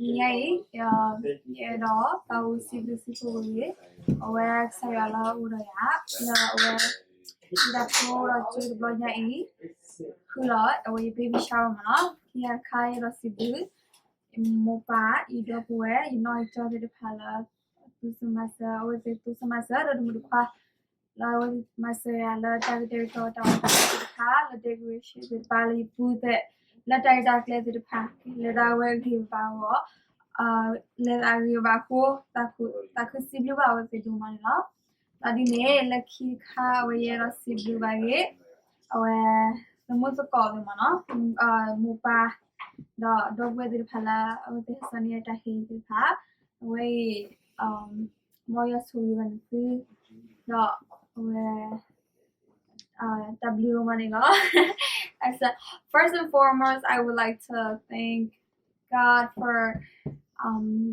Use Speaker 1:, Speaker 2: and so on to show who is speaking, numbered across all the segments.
Speaker 1: Yay, đó tàu CBC aware sayala uraya la aware da pora chu lo nyai khula away baby shower ma kia khai ra sibu mopa ido puwe ino ito de phala tu samasa ro mu kwa la away masaya la ta de to ta ta la decoration de pali pu de la ta da kle de pha la da we ki pa wo let arriva ko ta ku siblu ba we do man la ta di ne la khi kha we ra siblu ba ge awe the mo so ko ma no mo pa do we de phala awe de sania ta he de pha we mo ya su ban ku do we W money law. As first and foremost, I would like to thank God for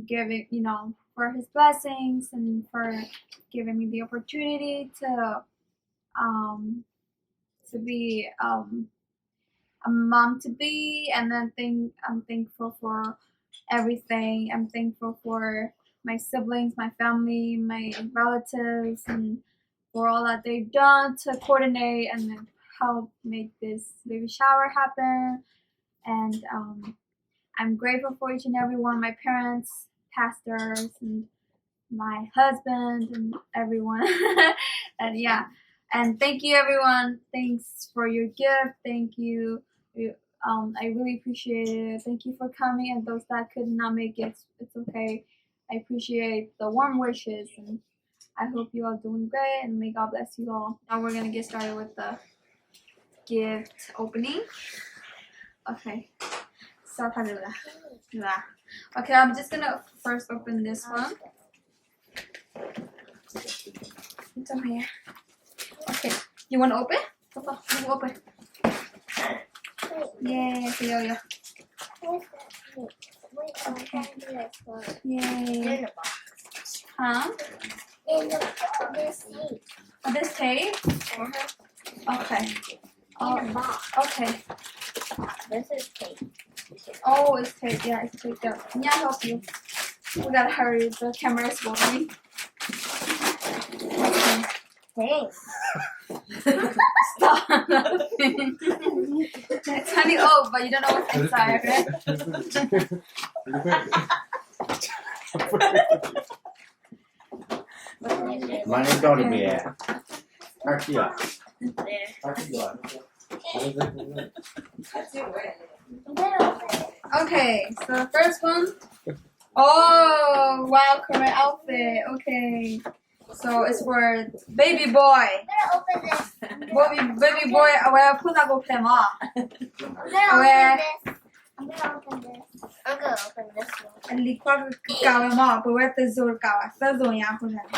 Speaker 1: giving, for His blessings and for giving me the opportunity to be a mom to be, and then I'm thankful for everything. I'm thankful for my siblings, my family, my relatives, and for all that they've done to coordinate and then help make this baby shower happen. And I'm grateful for each and every one, my parents, pastors, and my husband, and everyone. And yeah, and thank you everyone. Thanks for your gift. Thank you. I really appreciate it. Thank you for coming, and those that could not make it, it's okay. I appreciate the warm wishes, and I hope you all doing great, and may God bless you all. Now we're gonna get started with the gift opening. Okay, so okay, I'm just gonna first open this one. It's okay. Okay, you wanna open? Papa, you open. Yay, yeah. Okay. Yay. Huh? This tape? Okay. Okay.
Speaker 2: This is tape.
Speaker 1: Oh, it's tape. Yeah, it's taped up. Can I help you? We gotta hurry. The camera is rolling. Okay.
Speaker 2: Thanks.
Speaker 1: Stop. It's honey oat, but you don't know what's inside, okay?
Speaker 3: Money don't be here.
Speaker 1: Okay, so the first one. Oh, wow, correct outfit. Okay. So it's for baby boy.
Speaker 2: I'm gonna open this.
Speaker 1: Baby boy, where put that go play ma.
Speaker 2: I'm gonna open this one.
Speaker 1: And liquid kawa ma, but where the zor kawa. The zor ya put that.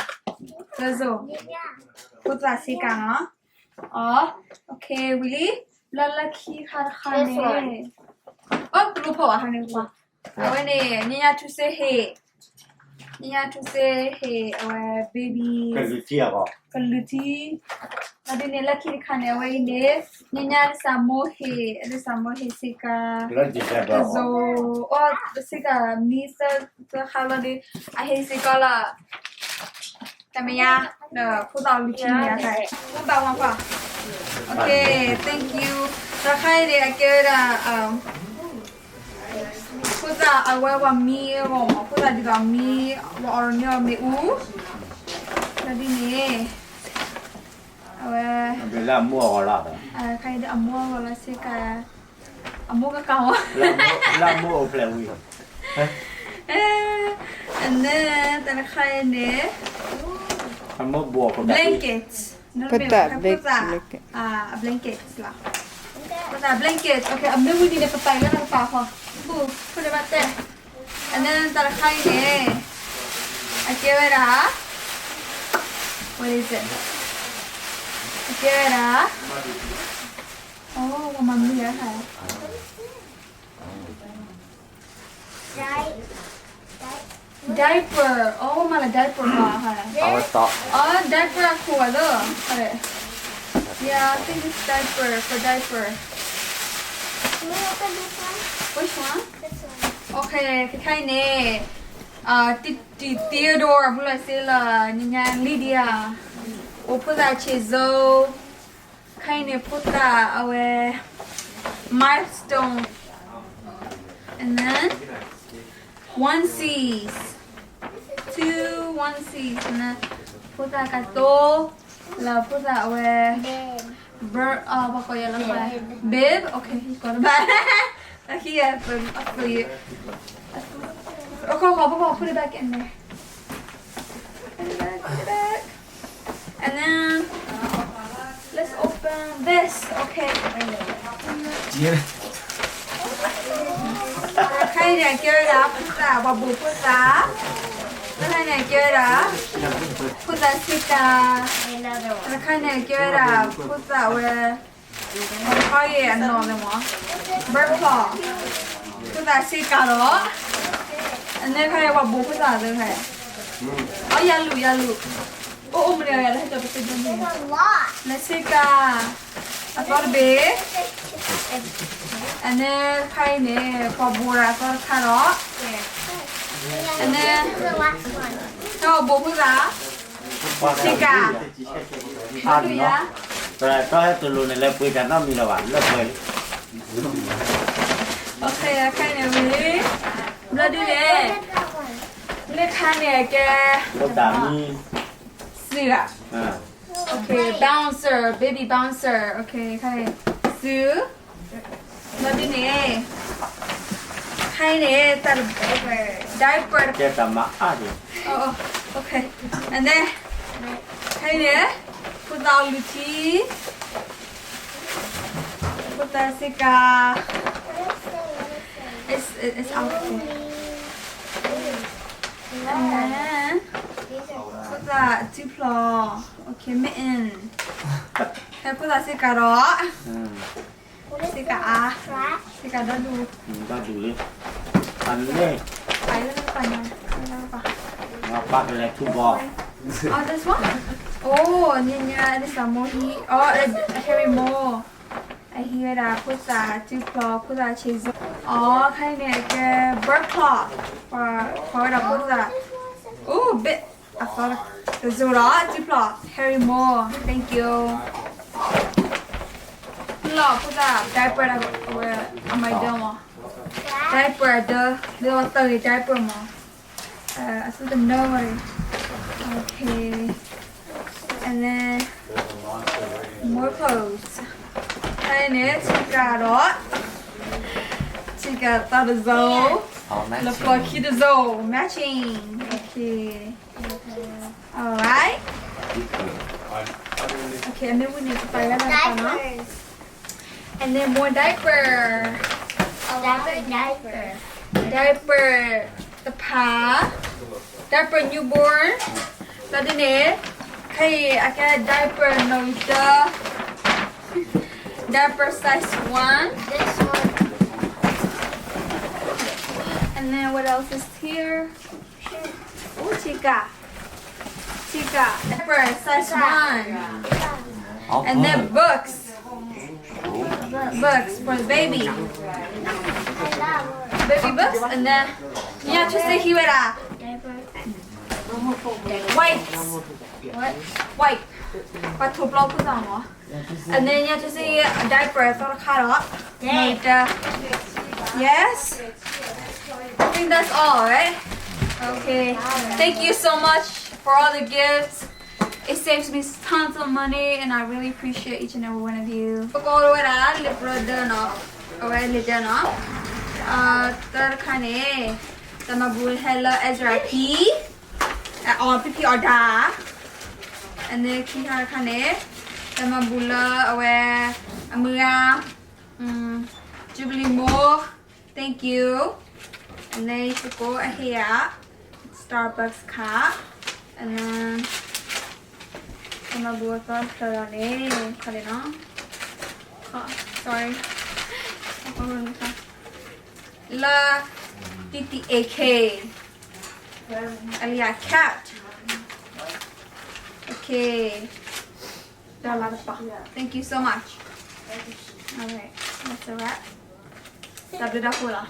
Speaker 1: The zor.
Speaker 2: Yeah.
Speaker 1: Put that si ka oh, okay, really? Lalaki
Speaker 2: This one.
Speaker 1: Oh, lupa wa hane wa. Awene, niya to say hey. Niya to say hey, our baby. Kaluti. Adi ne laki khane away ne. Niya samo hey, the samo hey sika. So, oh, the sika misa the holiday. I hey sika la. Tamaya, the put out luti niya hai. One pa. Okay, thank you. The Heidi, I get put that away with me, put that diga me, or near me. Jadi ni, away.
Speaker 3: Bila mua orang dah.
Speaker 1: Kayak ada amua wala sih kayak amua ke kau.
Speaker 3: La mua play.
Speaker 1: And then the Heidi.
Speaker 3: Kamu buat apa?
Speaker 1: Blankets.
Speaker 4: Put that big
Speaker 1: blanket. Blankets lah. Put that blanket. Okay, I'm going to put that in the car. Put it right there. And then the Heidi. I give it a. What is it? I give it a. Oh, mommy here. Diaper. Oh, my diaper ba?
Speaker 3: Awak tak.
Speaker 1: Oh, diaper aku ada. Yeah, I think it's diaper for diaper.
Speaker 2: Can we open this one?
Speaker 1: Which one?
Speaker 2: This one.
Speaker 1: Okay, kakaine. Theodore, pula sila, niya Lydia. Puta chizo. Kaine puta awe milestone. And then onesies. 2 onesies. And then puta kato. La puta awe what ko yun lang bib? Okay, he's got a bag. Here, for you. Okay, put it back in there. Put it back. And then let's open this. Okay. Cái này chơi đó, puta, babu puta. Cái này chơi đó, puta sika. Cái này chơi đó, puta về. Có gì ăn ngon rồi mà. Bird claw. Puta sika đó. Anh này cái babu puta rồi cái. Yalu. Oh, mình đây là cho tôi dùng. Let's sika. I thought a bit. And then cái này pabura for carrot. And then no bố giá. Sika.
Speaker 3: Ăn nó. Rồi có hết từ luôn này lên quỳ cả nó mình là bạn lớp quỳ.
Speaker 1: Okay, cái này mình nó đi nè. Lấy cái này cái.
Speaker 3: Lớp đá mi.
Speaker 1: Sữa. Okay, bouncer, baby bouncer. Okay, cái này sữa. Nó đi nè. Cái này ta diaper.
Speaker 3: Cái tầm mã đi.
Speaker 1: Oh, okay. And then cái này put down luchi. Put that sika. It's out there. And then put that Duplo. Okay, mitten. And put that sika đó. Sika Sika đó đủ.
Speaker 3: Đó đủ đi. Ăn đi.
Speaker 1: Phải lên phải nha.
Speaker 3: Ngọc bác là thu bò.
Speaker 1: Oh, this one? Oh, yeah, this is more heat. Oh, Harry more. I hear that put that Duplo, put that cheese. Oh, cái này cái bird claw. For that put that. Oh, bit. I thought the Zora Duplo, Harry more. Thank you. Lo put that diaper where am I doing? Diaper, the water diaper more. I said no worry. Okay. And then more clothes. Cái này chica đó. Chica ta được dấu. Là for kid dấu matching. Okay. Alright. Okay, and then we need to buy that now. And then more diaper. Diaper. The pa. Diaper newborn. Là đi nè. cái diaper noiter. Diaper size 1.
Speaker 2: This one.
Speaker 1: And then what else is here? Oh, chica. Diaper size 1. And then books. Books for the baby. Baby books. And then you have to say here wipes. What? Wipe. But to blow put on. And then you have to say diaper for the cut off. Yes. I think that's all, right? Okay. Thank you so much for all the gifts. It saves me tons of money, and I really appreciate each and every one of you. Go to that lip runner, no. Third kind of Tamabul Hella Ezra P. Or PP or Da. And then Kihara Kane. Tamabula aware Amura. Jubilee Mo. Thank you. And then you should go here. Starbucks card. And then Tamabula Plane. Sorry. La TTAK. Alia cat. Okay. Thank you so much. Alright, that's a wrap. Sabi na pula.